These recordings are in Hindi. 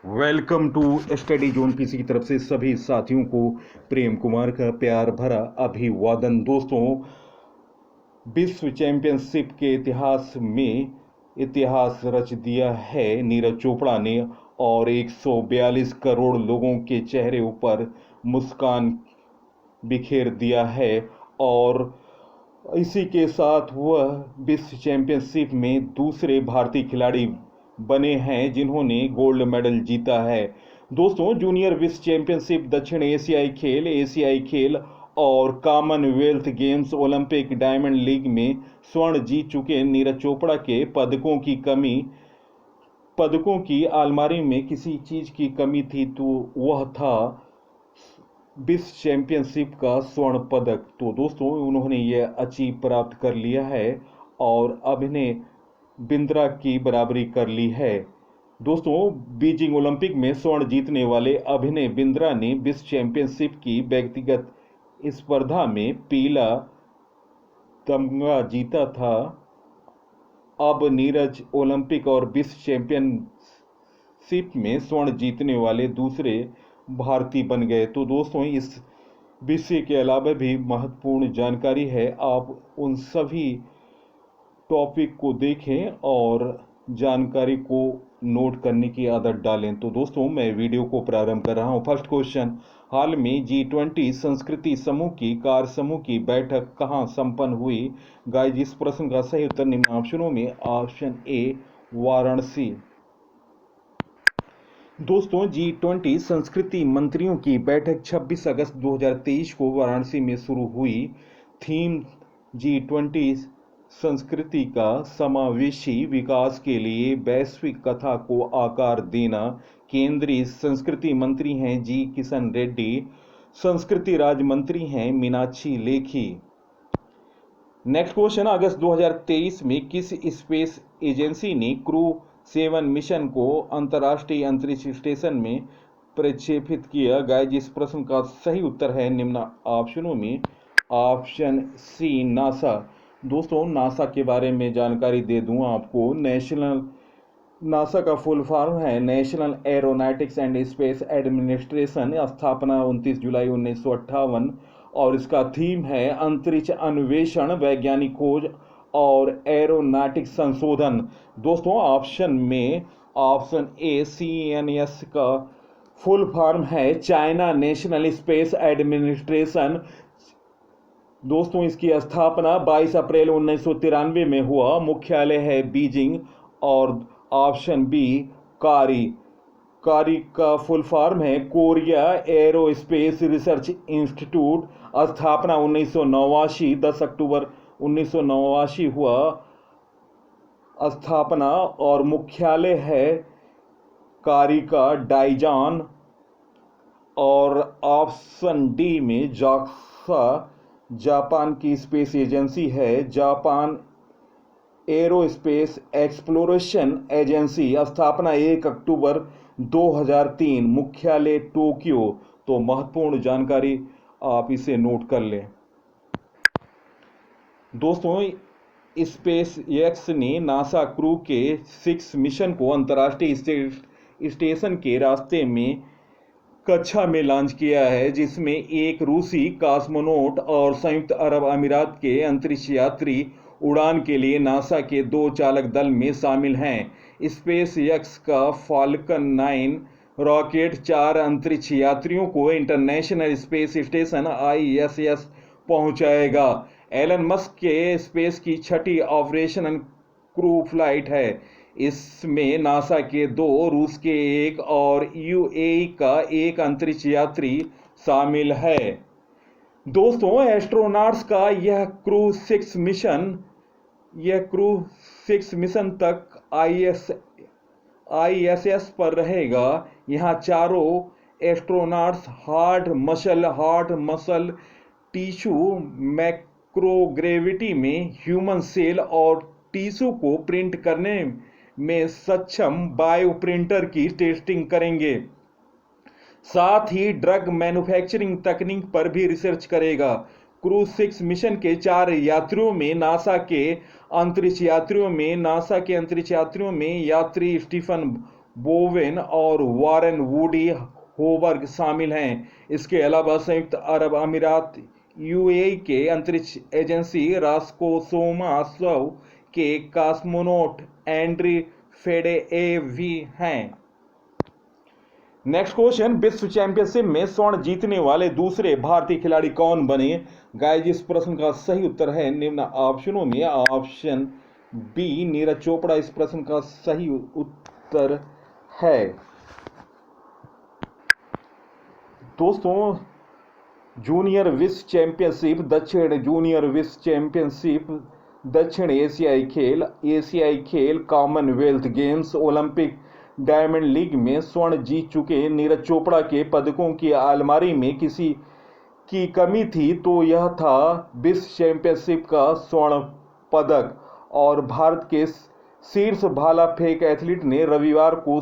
Welcome to study zone PC की तरफ से सभी साथियों को प्रेम कुमार का प्यार भरा अभिवादन। दोस्तों, विश्व चैंपियनशिप के इतिहास में इतिहास रच दिया है नीरज चोपड़ा ने और 142 करोड़ लोगों के चेहरे ऊपर मुस्कान बिखेर दिया है। और इसी के साथ वह विश्व चैंपियनशिप में दूसरे भारतीय खिलाड़ी बने हैं जिन्होंने गोल्ड मेडल जीता है। दोस्तों, जूनियर विश्व चैंपियनशिप, दक्षिण एशियाई खेल और Commonwealth games, Olympic, diamond league में स्वर्ण जीत चुके नीरज चोपड़ा के पदकों की अलमारी में किसी चीज की कमी थी तो वह था विश्व चैंपियनशिप का स्वर्ण पदक। तो दोस्तों, उन्होंने यह अचीव प्राप्त कर लिया है और अभिनय बिंद्रा की बराबरी कर ली है। दोस्तों, बीजिंग ओलंपिक में स्वर्ण जीतने वाले अभिनय बिंद्रा ने विश्व चैंपियनशिप की व्यक्तिगत स्पर्धा में पीला तमगा जीता था। अब नीरज ओलंपिक और विश्व चैंपियनशिप में स्वर्ण जीतने वाले दूसरे भारतीय बन गए। तो दोस्तों, इस विषय के अलावा भी महत्वपूर्ण जानकारी है, आप उन सभी टॉपिक को देखें और जानकारी को नोट करने की आदत डालें। तो दोस्तों, मैं वीडियो को प्रारंभ कर रहा हूं। फर्स्ट क्वेश्चन, हाल में G20 संस्कृति समूह की कार्य समूह की बैठक कहां संपन्न हुई? गाइस, इस प्रश्न का सही उत्तर निम्न ऑप्शनों में ऑप्शन ए वाराणसी। दोस्तों, G20 संस्कृति मंत्रियों की बैठक 26 अगस्त 2023 को वाराणसी में शुरू हुई। थीम G20 संस्कृति का समावेशी विकास के लिए वैश्विक कथा को आकार देना। केंद्रीय संस्कृति मंत्री हैं जी किशन रेड्डी। संस्कृति राज्य मंत्री हैं मीनाक्षी लेखी। नेक्स्ट क्वेश्चन, अगस्त 2023 में किस स्पेस एजेंसी ने क्रू 7 मिशन को अंतर्राष्ट्रीय अंतरिक्ष स्टेशन में प्रक्षेपित किया? गाइस, इस प्रश्न का सही उत्तर है निम्न ऑप्शनों में ऑप्शन सी नासा। दोस्तों, नासा के बारे में जानकारी दे दूं आपको। नासा का फुल फॉर्म है national aeronautics and space administration. स्थापना 29 जुलाई 1958 और इसका थीम है अंतरिक्ष अन्वेषण, वैज्ञानिक खोज और एरोनॉटिक्स संशोधन। दोस्तों, ऑप्शन में ऑप्शन ए CNS का फुल फॉर्म है चाइना नेशनल स्पेस एडमिनिस्ट्रेशन। दोस्तों, इसकी स्थापना 22 अप्रैल 1993 में हुआ। मुख्यालय है बीजिंग। और ऑप्शन बी कारी का फुल फॉर्म है कोरिया एरोस्पेस रिसर्च इंस्टीट्यूट। स्थापना 1989, 10 अक्टूबर 1989 हुआ स्थापना। और मुख्यालय है कारी का डाइजान। और ऑप्शन डी में जाक्सा जापान की स्पेस एजेंसी है। Japan aerospace exploration agency. स्थापना 1 अक्टूबर 2003। मुख्यालय टोक्यो। तो महत्वपूर्ण जानकारी आप इसे नोट कर लें। दोस्तों, स्पेस एक्स ने नासा क्रू के 6 मिशन को अंतर्राष्ट्रीय स्टेशन के रास्ते में कक्षा में लॉन्च किया है, जिसमें एक रूसी कॉस्मोनॉट और संयुक्त अरब अमीरात के अंतरिक्ष यात्री उड़ान के लिए नासा के 2 चालक दल में शामिल हैं। स्पेस एक्स का फाल्कन 9 रॉकेट 4 अंतरिक्ष यात्रियों को इंटरनेशनल स्पेस स्टेशन ISS पहुंचाएगा। एलन मस्क के स्पेस की छठी ऑपरेशनल क्रू फ्लाइट है। इसमें नासा के 2, रूस के 1 और UAE का 1 अंतरिक्ष यात्री शामिल है। दोस्तों, एस्ट्रोनॉट्स का यह क्रू 6 मिशन तक ISS पर रहेगा। यहाँ चारों एस्ट्रोनॉट्स हार्ड मसल टिश्यू मैक्रोग्रेविटी में ह्यूमन सेल और टिश्यू को प्रिंट करने में सक्षम बायो प्रिंटर की टेस्टिंग करेंगे। साथ ही ड्रग मैन्युफैक्चरिंग तकनीक पर भी रिसर्च करेगा। क्रू 6 मिशन के 4 यात्रियों में नासा के अंतरिक्ष यात्रियों में यात्री स्टीफन बोवेन और वारेन वुडी होबर्ग शामिल हैं। इसके अलावा संयुक्त अरब अमीरात यूएई के अंतरिक्ष एजेंसी रास्कोसोमोस के कॉस्मोनॉट एंड्री फेडेएव भी हैं। नेक्स्ट क्वेश्चन, विश्व चैंपियनशिप में स्वर्ण जीतने वाले दूसरे भारतीय खिलाड़ी कौन बने? गाइस, इस प्रश्न का सही उत्तर है निम्न ऑप्शनों में ऑप्शन बी नीरज चोपड़ा इस प्रश्न का सही उत्तर है। दोस्तों, जूनियर विश्व चैंपियनशिप दक्षिण एशियाई खेल Commonwealth games Olympic diamond league में स्वर्ण जीत चुके नीरज चोपड़ा के पदकों की अलमारी में किसी की कमी थी तो यह था विश्व चैंपियनशिप का स्वर्ण पदक। और भारत के शीर्ष भाला फेंक एथलीट ने रविवार को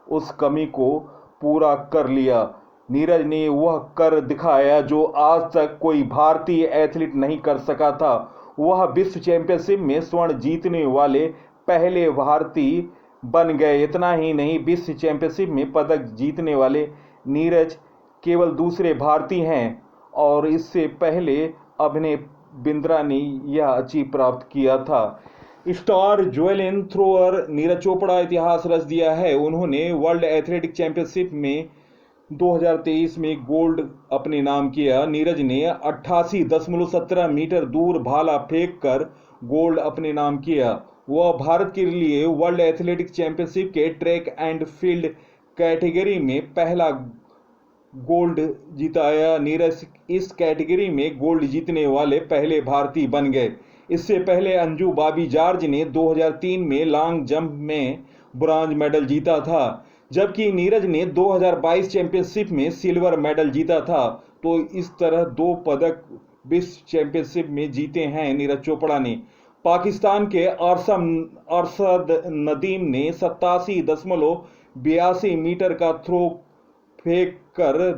उस कमी को पूरा कर लिया। नीरज ने वह कर दिखाया जो आज तक कोई भारतीय एथलीट नहीं कर सका था। वह विश्व चैंपियनशिप में स्वर्ण जीतने वाले पहले भारतीय बन गए। इतना ही नहीं, विश्व चैंपियनशिप में पदक जीतने वाले नीरज केवल दूसरे भारतीय हैं और इससे पहले अभिनव बिंद्रा ने यह अचीव प्राप्त किया था। Star javelin thrower Neeraj Chopra इतिहास रच दिया है। उन्होंने वर्ल्ड एथलेटिक चैंपियनशिप में 2023 में गोल्ड अपने नाम किया। नीरज ने 88.17 मीटर दूर भाला फेंक कर गोल्ड अपने नाम किया। वह भारत के लिए वर्ल्ड एथलेटिक चैंपियनशिप के ट्रैक एंड फील्ड कैटेगरी में पहला गोल्ड जिताया। नीरज इस कैटेगरी में गोल्ड जीतने वाले पहले भारतीय बन गए। इससे पहले अंजू बॉबी जॉर्ज ने 2003 में लॉन्ग जंप में ब्रॉन्ज मेडल जीता था, जबकि नीरज ने 2022 चैंपियनशिप में सिल्वर मेडल जीता था। तो इस तरह 2 पदक विश्व चैंपियनशिप में जीते हैं नीरज चोपड़ा ने। पाकिस्तान के अरशद नदीम ने 87.82 मीटर का थ्रो फेंक कर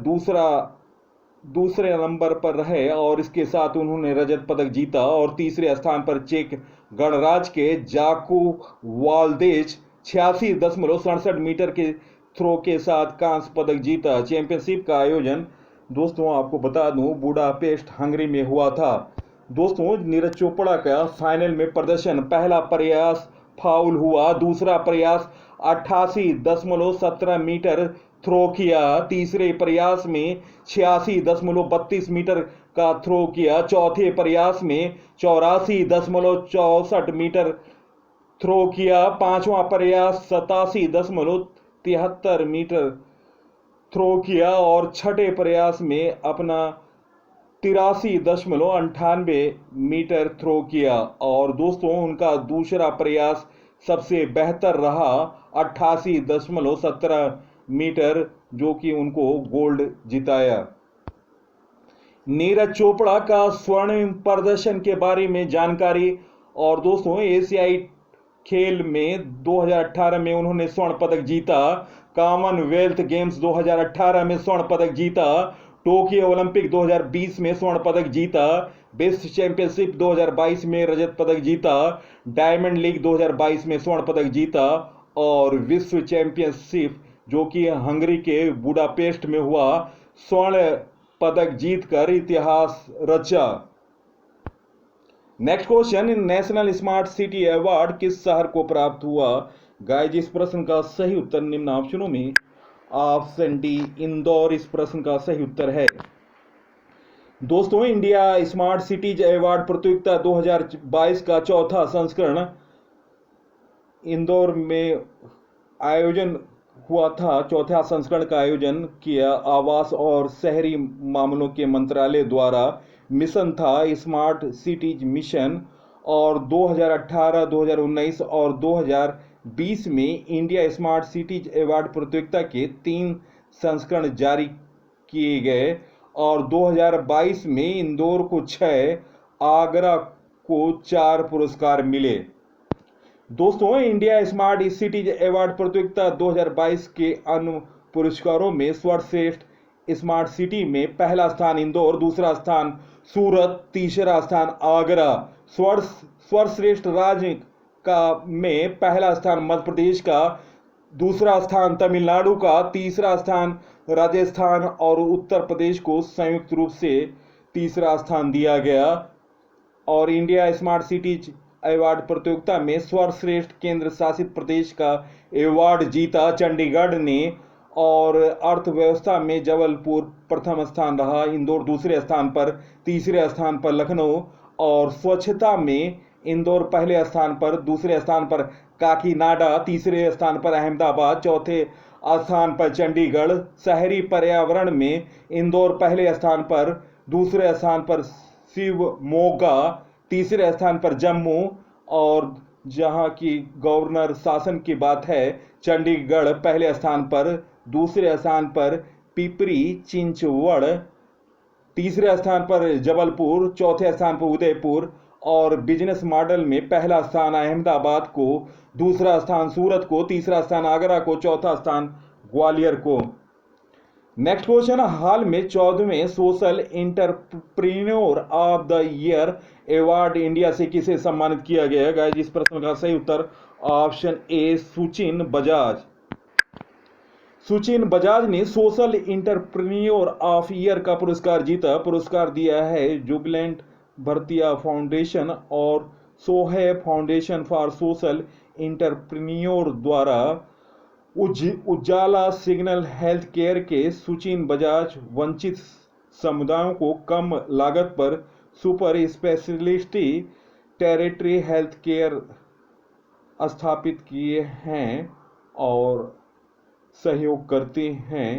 दूसरे नंबर पर रहे और इसके साथ उन्होंने रजत पदक जीता। और तीसरे स्थान पर चेक गणराज्य के जाकू वाल्देज 86.67 मीटर के थ्रो के साथ कांस्य पदक जीता। चैंपियनशिप का आयोजन दोस्तों आपको बता दूं बुडापेस्ट हंगरी में हुआ था। दोस्तों, नीरज चोपड़ा का फाइनल में प्रदर्शन, पहला प्रयास फाउल हुआ, दूसरा प्रयास 88.17 मीटर थ्रो किया, तीसरे प्रयास में 86.32 मीटर का थ्रो किया, चौथे प्रयास में 84.64 मीटर थ्रो किया, पांचवा प्रयास 87.73 मीटर थ्रो किया और छठे प्रयास में अपना 83.98 मीटर थ्रो किया। और दोस्तों, उनका दूसरा प्रयास सबसे बेहतर रहा, 88.17 मीटर, जो कि उनको गोल्ड जिताया। नीरज चोपड़ा का स्वर्णिम प्रदर्शन के बारे में जानकारी। और दोस्तों, एशियाई खेल में 2018 में उन्होंने स्वर्ण पदक जीता, कॉमनवेल्थ गेम्स 2018 में स्वर्ण पदक जीता, टोक्यो ओलंपिक 2020 में स्वर्ण पदक जीता, विश्व चैंपियनशिप 2022 में रजत पदक जीता, डायमंड लीग 2022 में स्वर्ण पदक जीता और विश्व चैंपियनशिप जो कि हंगरी के बुडापेस्ट में हुआ स्वर्ण पदक जीतकर इतिहास रचा। Next question, national smart city award किस शहर को प्राप्त हुआ? गाइस, इस प्रश्न का सही उत्तर निम्न ऑप्शनों में ऑप्शन डी इंदौर इस प्रश्न का सही उत्तर है। दोस्तों, इंडिया स्मार्ट सिटीज अवार्ड प्रतियोगिता 2022 का चौथा संस्करण इंदौर में आयोजन हुआ था। चौथा संस्करण का आयोजन किया आवास और शहरी मामलों के मंत्रालय द्वारा। मिशन था स्मार्ट सिटीज मिशन और 2018, 2019 और 2020 में इंडिया स्मार्ट सिटीज अवार्ड प्रतियोगिता के 3 संस्करण जारी किए गए और 2022 में इंदौर को 6, आगरा को 4 पुरस्कार मिले। दोस्तों, इंडिया स्मार्ट सिटीज अवार्ड प्रतियोगिता 2022 के अन्य पुरस्कारों में सर्वश्रेष्ठ स्मार्ट सिटी में पहला स्थान इंदौर, दूसरा स्थान सूरत, तीसरा स्थान आगरा। सर्वश्रेष्ठ राज्य का में पहला स्थान मध्य प्रदेश का, दूसरा स्थान तमिलनाडु का, तीसरा स्थान राजस्थान और उत्तर प्रदेश को संयुक्त रूप से तीसरा स्थान दिया गया। और इंडिया स्मार्ट सिटीज अवार्ड प्रतियोगिता में सर्वश्रेष्ठ केंद्र शासित प्रदेश का अवार्ड जीता चंडीगढ़ ने। और अर्थव्यवस्था में जबलपुर प्रथम स्थान रहा, इंदौर दूसरे स्थान पर, तीसरे स्थान पर लखनऊ। और स्वच्छता में इंदौर पहले स्थान पर, दूसरे स्थान पर काकीनाडा, तीसरे स्थान पर अहमदाबाद, चौथे स्थान पर चंडीगढ़। शहरी पर्यावरण में इंदौर पहले स्थान पर, दूसरे स्थान पर शिवमोगा, तीसरे स्थान पर जम्मू। और जहां की गवर्नर शासन की बात है, चंडीगढ़ पहले स्थान पर, दूसरे स्थान पर पिपरी चिंचवड़, तीसरे स्थान पर जबलपुर, चौथे स्थान पर उदयपुर। और बिजनेस मॉडल में पहला स्थान अहमदाबाद को, दूसरा स्थान सूरत को, तीसरा स्थान आगरा को, चौथा स्थान ग्वालियर को। नेक्स्ट क्वेश्चन, हाल में 14वें social entrepreneur of the year award India से किसे सम्मानित किया गया है? गाइस इस प्रश्न का सही उत्तर ऑप्शन ए सुचिन बजाज। सुचिन बजाज ने सोशल एंटरप्रेन्योर ऑफ ईयर का पुरस्कार जीता। पुरस्कार दिया है जुबिलेंट भरतिया फाउंडेशन और सोहे फाउंडेशन फॉर सोशल एंटरप्रेन्योर द्वारा। उजाला सिग्नल हेल्थ केयर के सुचिन बजाज वंचित समुदायों को कम लागत पर super speciality territory health care स्थापित किए हैं और सहयोग करते हैं।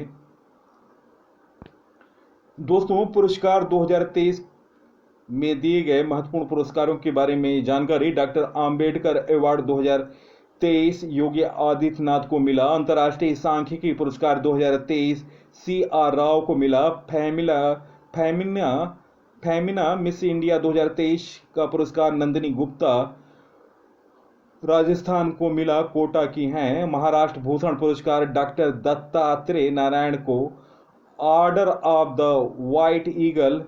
दोस्तों, पुरस्कार 2023 में दिए गए महत्वपूर्ण पुरस्कारों के बारे में जानकारी। डॉक्टर आम्बेडकर अवार्ड 2023 योगी आदित्यनाथ को मिला। अंतर्राष्ट्रीय सांख्यिकी पुरस्कार 2023 CR राव को मिला। फेमिना मिस इंडिया 2023 का पुरस्कार नंदिनी गुप्ता राजस्थान को मिला, कोटा की हैं। महाराष्ट्र भूषण पुरस्कार डॉक्टर दत्तात्रेय नारायण को। Order of the white eagle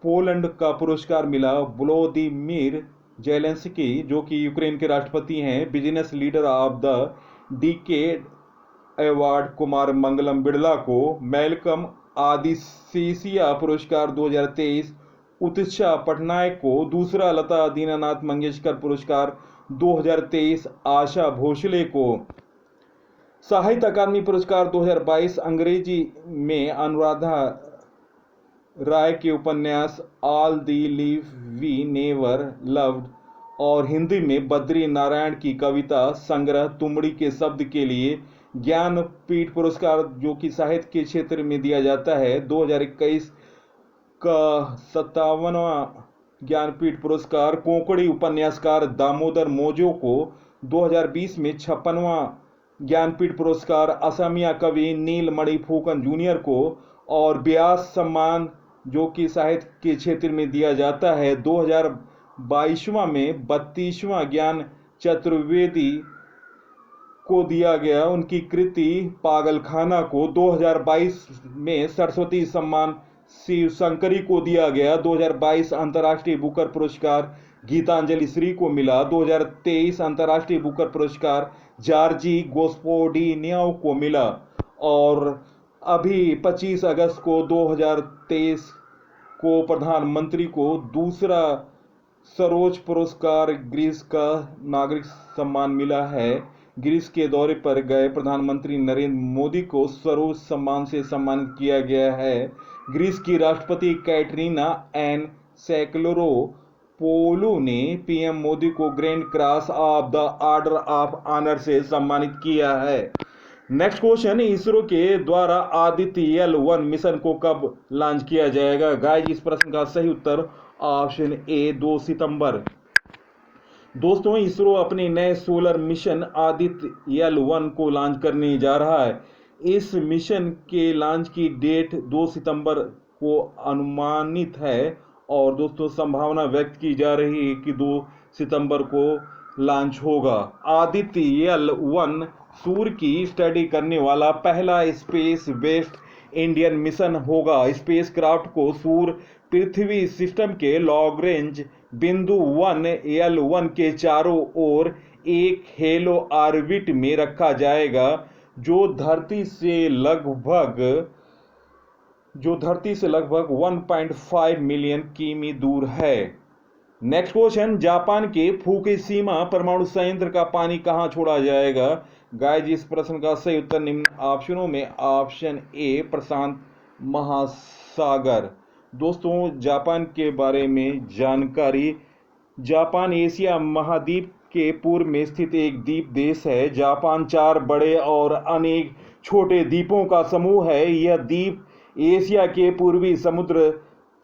Poland का पुरस्कार मिला व्लादिमीर जेलेंस्की, जो कि यूक्रेन के राष्ट्रपति हैं। Business leader of the decade award Kumar Mangalam Birla को। मैल्कम आदिसेसिया पुरस्कार 2023 उत्सा पटनायक को। दूसरा लता दीनानाथ मंगेशकर पुरस्कार 2023 आशा भोसले को। साहित्य अकादमी पुरस्कार 2022 अंग्रेजी में अनुराधा राय के उपन्यास all the live we never loved और हिंदी में बद्री नारायण की कविता संग्रह तुमड़ी के शब्द के लिए। ज्ञानपीठ पुरस्कार जो कि साहित्य के क्षेत्र में दिया जाता है, 2021 का 57वां ज्ञानपीठ पुरस्कार कोंकणी उपन्यासकार दामोदर मोजो को। 2020 में 56वां ज्ञानपीठ पुरस्कार असमिया कवि नीलमणि फूकन जूनियर को। और व्यास सम्मान जो कि साहित्य के क्षेत्र में दिया जाता है, 2022वां में 32वां ज्ञान चतुर्वेदी को दिया गया, उनकी कृति पागलखाना को। 2022 में सरस्वती सम्मान शिव शंकरी को दिया गया। 2022 अंतर्राष्ट्रीय बुकर पुरस्कार गीतांजलि श्री को मिला। 2023 अंतर्राष्ट्रीय बुकर पुरस्कार जॉर्जी गोस्पोडिनियाओ को मिला। और अभी 25 अगस्त को 2023 को प्रधानमंत्री को दूसरा सरोज पुरस्कार ग्रीस का नागरिक सम्मान मिला है। ग्रीस के दौरे पर गए प्रधानमंत्री नरेंद्र मोदी को सरोज सम्मान से सम्मानित किया गया है। ग्रीस की राष्ट्रपति कैटरीना एन सैकलोरो पोलू ने पीएम मोदी को grand cross of the order of honour से सम्मानित किया है। नेक्स्ट क्वेश्चन, इसरो के द्वारा आदित्य L1 मिशन को कब लॉन्च किया जाएगा? गाइस इस प्रश्न का सही उत्तर ऑप्शन ए 2 सितंबर। दोस्तों, इसरो अपने नए सोलर मिशन आदित्य L1 को लॉन्च करने जा रहा है। इस मिशन के लॉन्च की डेट 2 सितंबर को अनुमानित है और दोस्तों संभावना व्यक्त की जा रही है कि 2 सितंबर को लॉन्च होगा। आदित्य L1 सूर्य की स्टडी करने वाला पहला स्पेस बेस्ड इंडियन मिशन होगा। स्पेसक्राफ्ट को सूर्य पृथ्वी सिस्टम के लॉन्ग रेंज बिंदु 1 L1 के चारों ओर एक हेलो ऑर्बिट में रखा जाएगा जो धरती से लगभग 1.5 मिलियन किमी दूर है। नेक्स्ट क्वेश्चन, जापान के फुकुशिमा परमाणु संयंत्र का पानी कहां छोड़ा जाएगा? गाइस, इस प्रश्न का सही उत्तर निम्न ऑप्शनों में ऑप्शन ए प्रशांत महासागर। दोस्तों, जापान के बारे में जानकारी। जापान एशिया महाद्वीप के पूर्व में स्थित एक द्वीप देश है। जापान 4 बड़े और अनेक छोटे द्वीपों का समूह है। यह द्वीप एशिया के पूर्वी समुद्र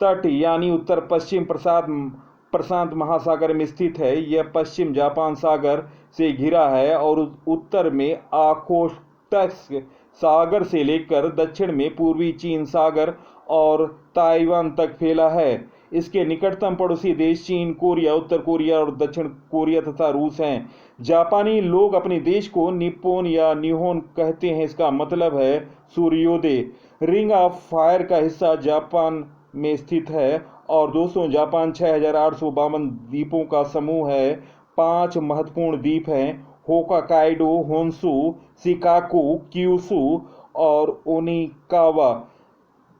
तट यानी उत्तर पश्चिम प्रशांत महासागर में स्थित है। यह पश्चिम जापान सागर से घिरा है और उत्तर में ओखोत्स्क सागर से लेकर दक्षिण में पूर्वी चीन सागर और ताइवान तक फैला है। इसके निकटतम पड़ोसी देश चीन, कोरिया, उत्तर कोरिया और दक्षिण कोरिया तथा रूस हैं। जापानी लोग अपने देश को निप्पोन या निहोन कहते हैं। इसका मतलब है सूर्योदय। रिंग ऑफ फायर का हिस्सा जापान में स्थित है। और दोस्तों, जापान 6,852 द्वीपों का समूह है। 5 महत्वपूर्ण द्वीप हैं: होकाकाइडो, होन्शु, शिकाकू, क्यूशू और ओनिकावा।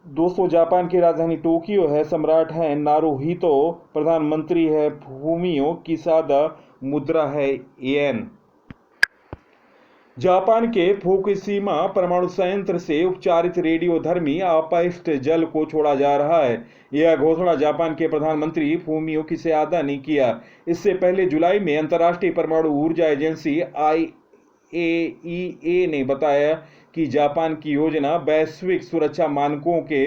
दोस्तों, जापान की राजधानी टोक्यो है। सम्राट है नारुहितो। प्रधानमंत्री है फूमियो किशिदा। मुद्रा है येन। जापान के फुकुशिमा परमाणु संयंत्र से उपचारित रेडियोधर्मी अपशिष्ट जल को छोड़ा जा रहा है। यह घोषणा जापान के प्रधानमंत्री फूमियो किशिदा ने किया। इससे पहले जुलाई में अंतर्राष्ट्रीय परमाणु ऊर्जा एजेंसी IAEA ने बताया कि जापान की योजना वैश्विक सुरक्षा मानकों के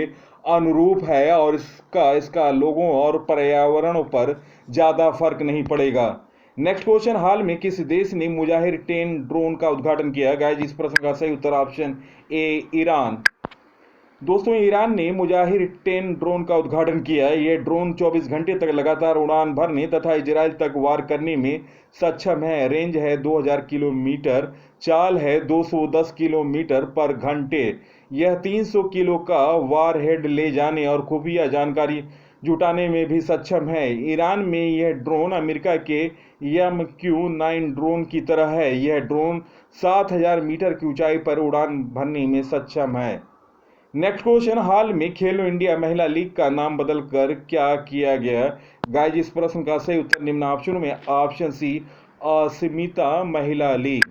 अनुरूप है और इसका लोगों और पर्यावरण पर ज्यादा फर्क नहीं पड़ेगा। नेक्स्ट क्वेश्चन, हाल में किस देश ने मुजाहिर 10 ड्रोन का उद्घाटन किया? गाइस, इस प्रश्न का सही उत्तर ऑप्शन ए ईरान। दोस्तों, ईरान ने मुजाहिर 10 ड्रोन का उद्घाटन किया। ये ड्रोन 24 घंटे तक लगातार उड़ान भरने तथा इजराइल तक वार करने में सक्षम है। रेंज है 2000 किलोमीटर, चाल है 210 किलोमीटर पर घंटे। यह 300 किलो का वारहेड ले जाने और खुफिया जानकारी जुटाने में भी सक्षम है। ईरान में यह ड्रोन अमेरिका के MQ-9 ड्रोन की तरह है। यह ड्रोन 7000 मीटर की ऊंचाई पर उड़ान भरने में सक्षम है। नेक्स्ट क्वेश्चन, हाल में खेलो इंडिया महिला लीग का नाम बदलकर क्या किया गया? गाइस, इस प्रश्न का सही उत्तर निम्न ऑप्शनों में ऑप्शन सी अस्मिता महिला लीग।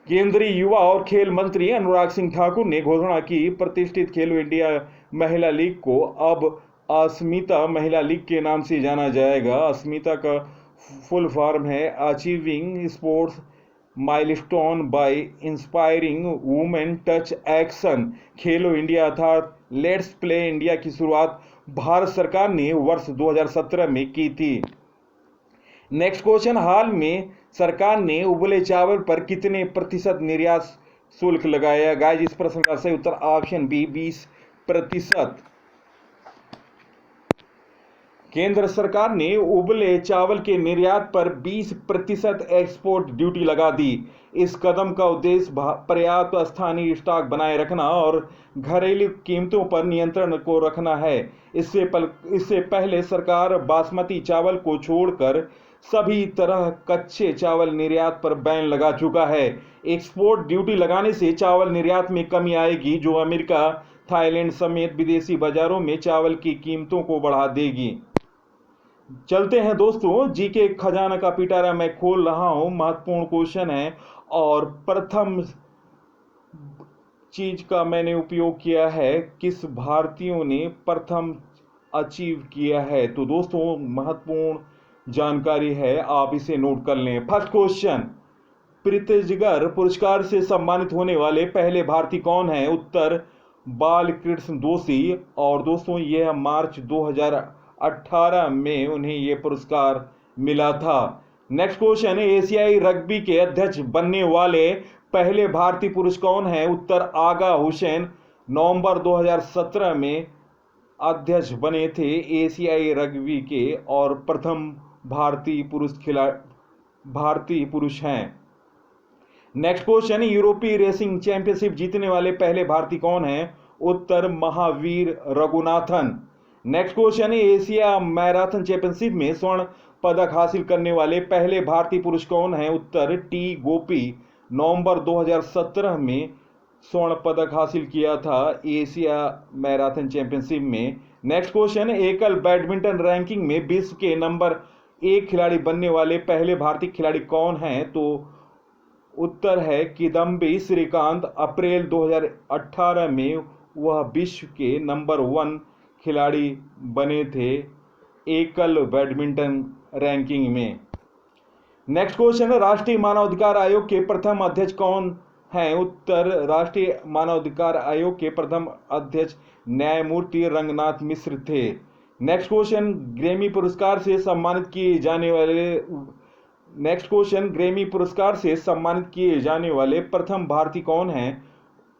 केंद्रीय युवा और खेल मंत्री अनुराग सिंह ठाकुर ने घोषणा की प्रतिष्ठित खेलो इंडिया महिला लीग को अब अस्मिता महिला लीग के नाम से जाना जाएगा। अस्मिता का फुल फॉर्म है achieving sports milestone by inspiring women touch action. Khelo India अर्थात लेट्स प्ले इंडिया की शुरुआत भारत सरकार ने वर्ष 2017 में की थी। नेक्स्ट क्वेश्चन, हाल में सरकार ने उबले चावल पर कितने प्रतिशत निर्यात शुल्क लगाया? गाइस, इस प्रश्न का सही उत्तर ऑप्शन बी 20%। केंद्र सरकार ने उबले चावल के निर्यात पर 20% एक्सपोर्ट ड्यूटी लगा दी। इस कदम का उद्देश्य पर्याप्त स्थानीय स्टॉक बनाए रखना और घरेलू कीमतों पर नियंत्रण को रखना है। इससे पहले सरकार बासमती चावल को छोड़कर सभी तरह कच्चे चावल निर्यात पर बैन लगा चुका है। एक्सपोर्ट ड्यूटी लगाने से चावल निर्यात में कमी आएगी, जो अमेरिका, थाईलैंड समेत विदेशी बाजारों में चावल की कीमतों को बढ़ा देगी। चलते हैं दोस्तों, जीके खजाना का पिटारा मैं खोल रहा हूं। महत्वपूर्ण क्वेश्चन है और प्रथम चीज का मैंने उपयोग किया है, किस भारतीयों ने प्रथम अचीव किया है। तो दोस्तों, महत्वपूर्ण जानकारी है, आप इसे नोट कर लें। फर्स्ट क्वेश्चन, प्रित्जगर पुरस्कार से सम्मानित होने वाले पहले भारतीय कौन हैं? उत्तर बालकृष्ण दोषी। और दोस्तों, यह मार्च 2018 में उन्हें यह पुरस्कार मिला था। नेक्स्ट क्वेश्चन है, एशियाई रग्बी के अध्यक्ष बनने वाले पहले भारतीय पुरुष कौन है? उत्तर आगा हुसैन। नवंबर 2017 में अध्यक्ष बने थे एशियाई रग्बी के और प्रथम भारतीय पुरुष हैं। नेक्स्ट क्वेश्चन, यूरोपीय रेसिंग चैंपियनशिप जीतने वाले पहले भारतीय कौन हैं? उत्तर महावीर रघुनाथन। नेक्स्ट क्वेश्चन है, एशिया मैराथन चैंपियनशिप में स्वर्ण पदक हासिल करने वाले पहले भारतीय पुरुष कौन हैं? उत्तर टी गोपी। नवंबर 2017 में स्वर्ण पदक हासिल किया था एशिया मैराथन चैंपियनशिप में। नेक्स्ट क्वेश्चन, एकल बैडमिंटन रैंकिंग में विश्व के नंबर 1 खिलाड़ी बनने वाले पहले भारतीय खिलाड़ी कौन हैं? तो उत्तर है किदम्बी श्रीकांत। अप्रैल 2018 में वह विश्व के नंबर 1 खिलाड़ी बने थे एकल बैडमिंटन रैंकिंग में। नेक्स्ट क्वेश्चन, राष्ट्रीय मानवाधिकार आयोग के प्रथम अध्यक्ष कौन हैं? उत्तर राष्ट्रीय मानवाधिकार आयोग के प्रथम अध्यक्ष न्यायमूर्ति रंगनाथ मिश्र थे। नेक्स्ट क्वेश्चन, ग्रैमी पुरस्कार से सम्मानित किए जाने वाले प्रथम भारतीय कौन हैं?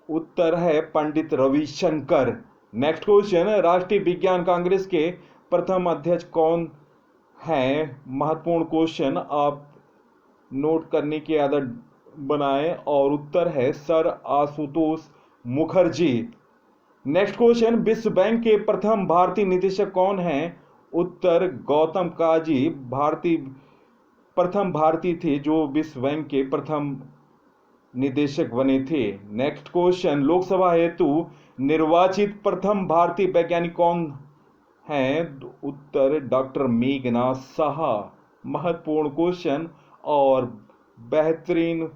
उत्तर है पंडित रविशंकर। नेक्स्ट क्वेश्चन, राष्ट्रीय विज्ञान कांग्रेस के प्रथम अध्यक्ष कौन हैं? महत्वपूर्ण क्वेश्चन, आप नोट करने की आदत बनाएं और उत्तर है sir Ashutosh Mukherjee. Next question, विश्व बैंक के प्रथम भारतीय निदेशक कौन हैं? उत्तर गौतम काजी प्रथम भारतीय थे जो विश्व बैंक के प्रथम निदेशक बने थे। नेक्स्ट क्वेश्चन, लोकसभा हेतु निर्वाचित प्रथम भारतीय वैज्ञानिक कौन हैं? उत्तर डॉक्टर मेघनाथ साहा। महत्वपूर्ण क्वेश्चन और बेहतरीन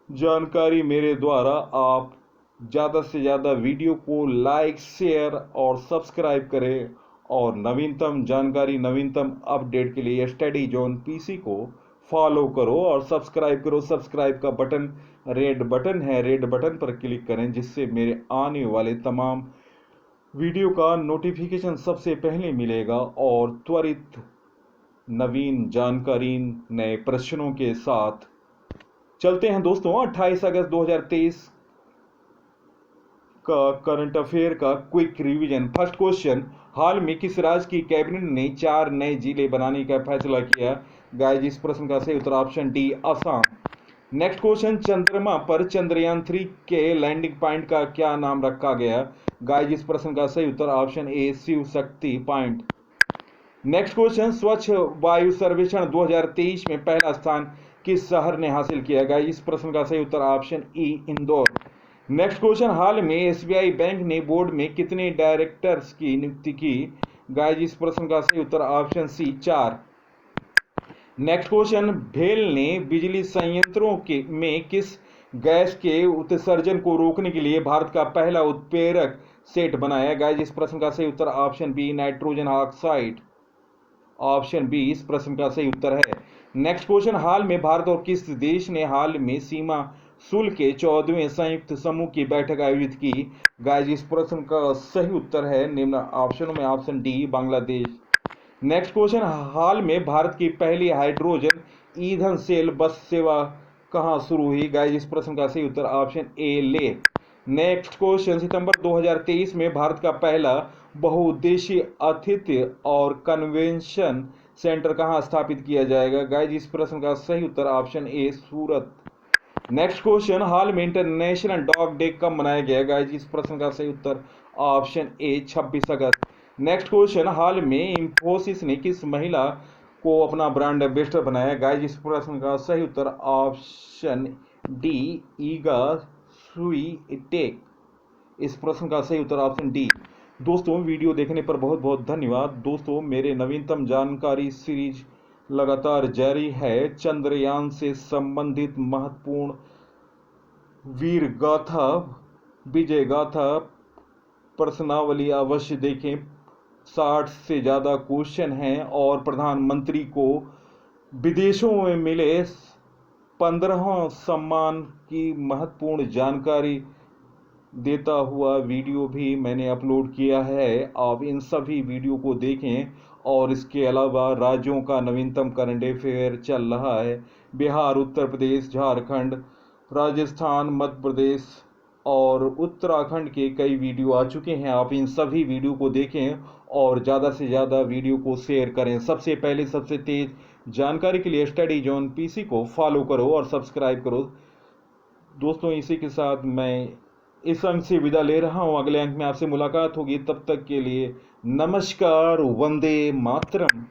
जानकारी मेरे द्वारा, आप ज़्यादा से ज़्यादा वीडियो को लाइक, शेयर और सब्सक्राइब करें और नवीनतम जानकारी, नवीनतम अपडेट के लिए स्टडी जोन पीसी को फॉलो करो और सब्सक्राइब करो। सब्सक्राइब का बटन रेड बटन है, रेड बटन पर क्लिक करें जिससे मेरे आने वाले तमाम वीडियो का नोटिफिकेशन सबसे पहले मिलेगा और त्वरित नवीन जानकारी नए प्रश्नों के साथ चलते हैं दोस्तों। 28 अगस्त 2023 का करंट अफेयर का क्विक रिवीजन। फर्स्ट क्वेश्चन, हाल में किस राज्य की कैबिनेट ने 4 नए जिले बनाने का फैसला किया? गाइस, इस प्रश्न का सही उत्तर option D Assam. Next question, चंद्रमा पर चंद्रयान 3 के लैंडिंग पॉइंट का क्या नाम रखा गया? गाइस, इस प्रश्न का सही उत्तर ऑप्शन ए Shiv Shakti point. Next question, स्वच्छ वायु सर्वेक्षण 2023 में पहला स्थान किस शहर ने हासिल किया? गाइस, इस प्रश्न का सही उत्तर option E Indore. Next question, हाल में एसबीआई बैंक ने बोर्ड में कितने डायरेक्टर्स की नियुक्ति की? गाइस, इस प्रश्न का सही उत्तर ऑप्शन सी 4। नेक्स्ट क्वेश्चन, भेल ने बिजली संयंत्रों में किस गैस के उत्सर्जन को रोकने के लिए भारत का पहला उत्प्रेरक सेट बनाया? गाइस, इस प्रश्न का सही उत्तर option B nitrogen oxide. Option B इस प्रश्न का सही उत्तर है। नेक्स्ट क्वेश्चन, हाल में भारत और किस देश ने हाल में सीमा शुल्क के 14वें संयुक्त समूह की बैठक आयोजित की? गाइस, इस प्रश्न का सही उत्तर है निम्न ऑप्शनों में option D Bangladesh. Next question, हाल में भारत की पहली हाइड्रोजन ईंधन सेल बस सेवा कहां शुरू हुई? गाइस, इस प्रश्न का सही उत्तर ऑप्शन ए ले। नेक्स्ट क्वेश्चन, सितंबर 2023 में भारत का पहला बहुउद्देशीय आतिथ्य और कन्वेंशन सेंटर कहां स्थापित किया जाएगा? गाइस, इस प्रश्न का सही उत्तर option A Surat. Next question, हाल में इंटरनेशनल डॉग डे कब मनाया गया? गाइस, इस प्रश्न का सही उत्तर ऑप्शन ए 26 अगस्त। नेक्स्ट क्वेश्चन, हाल में इंफोसिस ने किस महिला को अपना ब्रांड एम्बेसडर बनाया? गाइस, इस प्रश्न का सही उत्तर ऑप्शन डी ईगा स्वीटेक। इस प्रश्न का सही उत्तर ऑप्शन डी। दोस्तों, वीडियो देखने पर बहुत बहुत धन्यवाद। दोस्तों, मेरे नवीनतम जानकारी सीरीज लगातार जारी है। चंद्रयान से संबंधित महत्वपूर्ण वीर गाथा, विजय गाथा प्रश्नावली अवश्य देखें। 60 से ज़्यादा क्वेश्चन हैं और प्रधानमंत्री को विदेशों में मिले 15 सम्मान की महत्वपूर्ण जानकारी देता हुआ वीडियो भी मैंने अपलोड किया है। आप इन सभी वीडियो को देखें और इसके अलावा राज्यों का नवीनतम करंट अफेयर चल रहा है। बिहार, उत्तर प्रदेश, झारखंड, राजस्थान, मध्य प्रदेश और उत्तराखंड के कई वीडियो आ चुके हैं। आप इन सभी वीडियो को देखें और ज़्यादा से ज़्यादा वीडियो को शेयर करें। सबसे पहले सबसे तेज जानकारी के लिए स्टडी जोन पीसी को फॉलो करो और सब्सक्राइब करो। दोस्तों, इसी के साथ मैं इस अंक से विदा ले रहा हूं। अगले अंक में आपसे मुलाकात होगी। तब तक के लिए नमस्कार, वंदे मातरम।